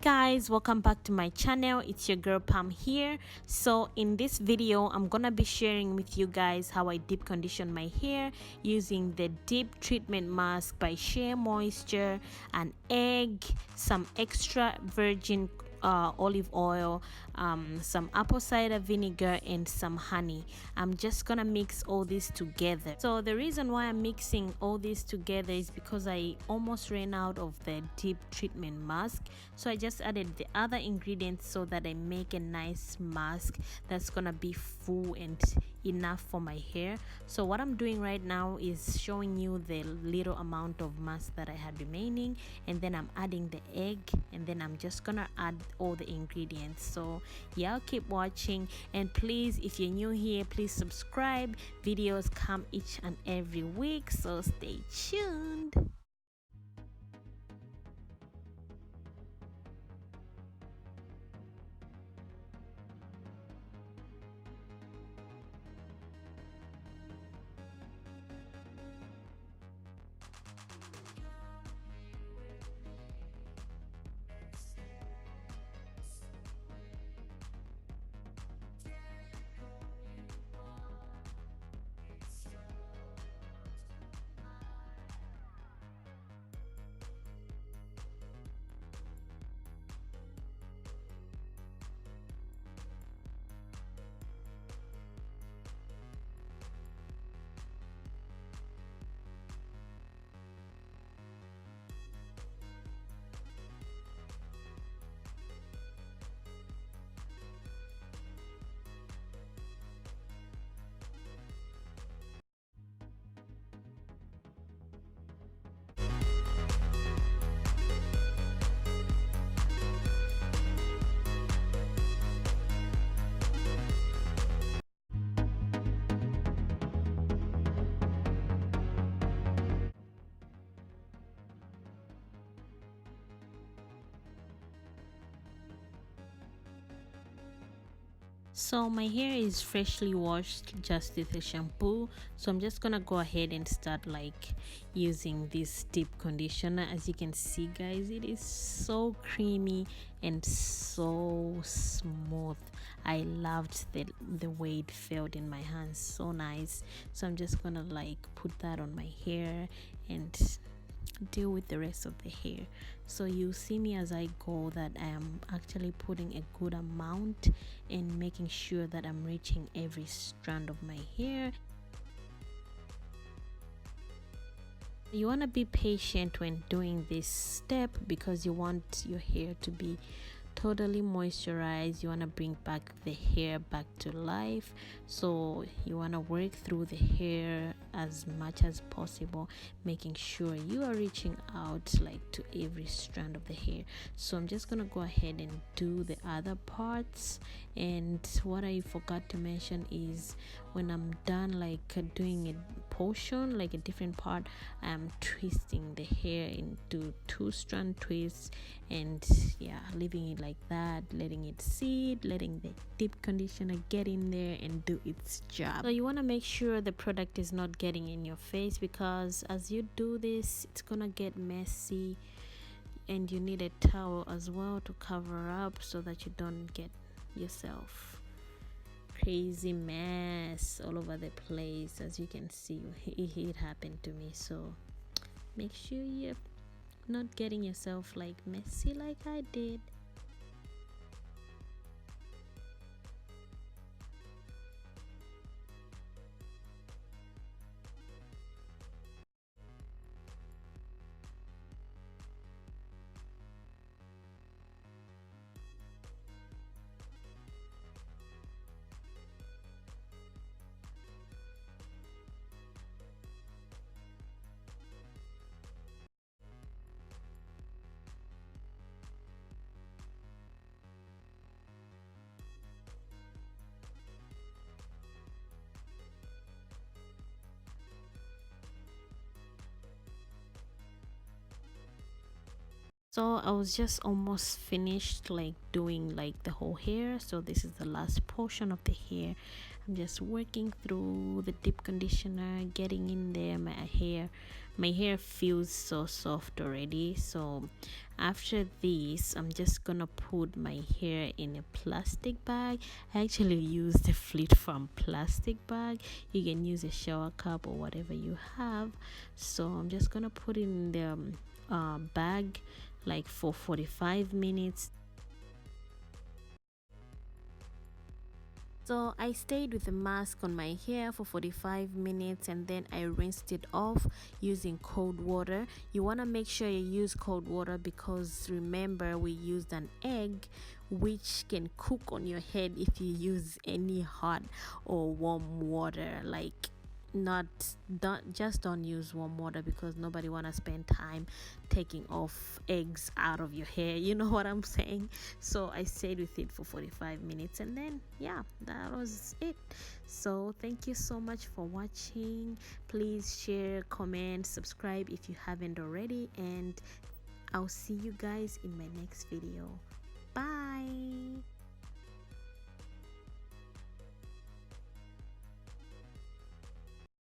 Guys, welcome back to my channel. It's your girl Pam here. So in this video I'm gonna be sharing with you guys how I deep condition my hair using the deep treatment mask by Shea Moisture, an egg, some extra virgin olive oil, some apple cider vinegar, and some honey. I'm just gonna mix all this together. So the reason why I'm mixing all this together is because I almost ran out of the deep treatment mask, so I just added the other ingredients so that I make a nice mask that's gonna be full and enough for my hair. So what I'm doing right now is showing you the little amount of mask that I had remaining, and then I'm adding the egg, and then I'm just gonna add all the ingredients. So yeah, keep watching, and please, if you're new here, please subscribe. Videos come each and every week, so stay tuned. So my hair is freshly washed just with a shampoo, so I'm just gonna go ahead and start like using this deep conditioner. As you can see guys, it is so creamy and so smooth. I loved the way it felt in my hands, so nice. So I'm just gonna like put that on my hair and deal with the rest of the hair. So you see me as I go that I am actually putting a good amount and making sure that I'm reaching every strand of my hair. You want to be patient when doing this step because you want your hair to be totally moisturized. You want to bring back the hair back to life, so you want to work through the hair as much as possible, making sure you are reaching out like to every strand of the hair. So I'm just gonna go ahead and do the other parts. And what I forgot to mention is when I'm done like doing a portion, like a different part, I'm twisting the hair into 2-strand twists, and yeah, leaving it like that, letting it sit, letting the deep conditioner get in there and do its job. So you want to make sure the product is not getting in your face, because as you do this it's gonna get messy, and you need a towel as well to cover up so that you don't get yourself crazy mess all over the place. As you can see, it happened to me, so make sure you're not getting yourself like messy like I did. So I was just almost finished like doing like the whole hair. So this is the last portion of the hair. I'm just working through the deep conditioner, getting in there. My hair feels so soft already. So after this, I'm just gonna put my hair in a plastic bag. I actually use the Fleet Farm plastic bag. You can use a shower cup or whatever you have. So I'm just gonna put it in the bag like for 45 minutes. So I stayed with the mask on my hair for 45 minutes and then I rinsed it off using cold water. You want to make sure you use cold water because remember we used an egg which can cook on your head if you use any hot or warm water. Like, not don't use warm water because nobody want to spend time taking off eggs out of your hair, you know what I'm saying. So I stayed with it for 45 minutes and then yeah, that was it. So thank you so much for watching. Please share, comment, subscribe if you haven't already, and I'll see you guys in my next video. Bye.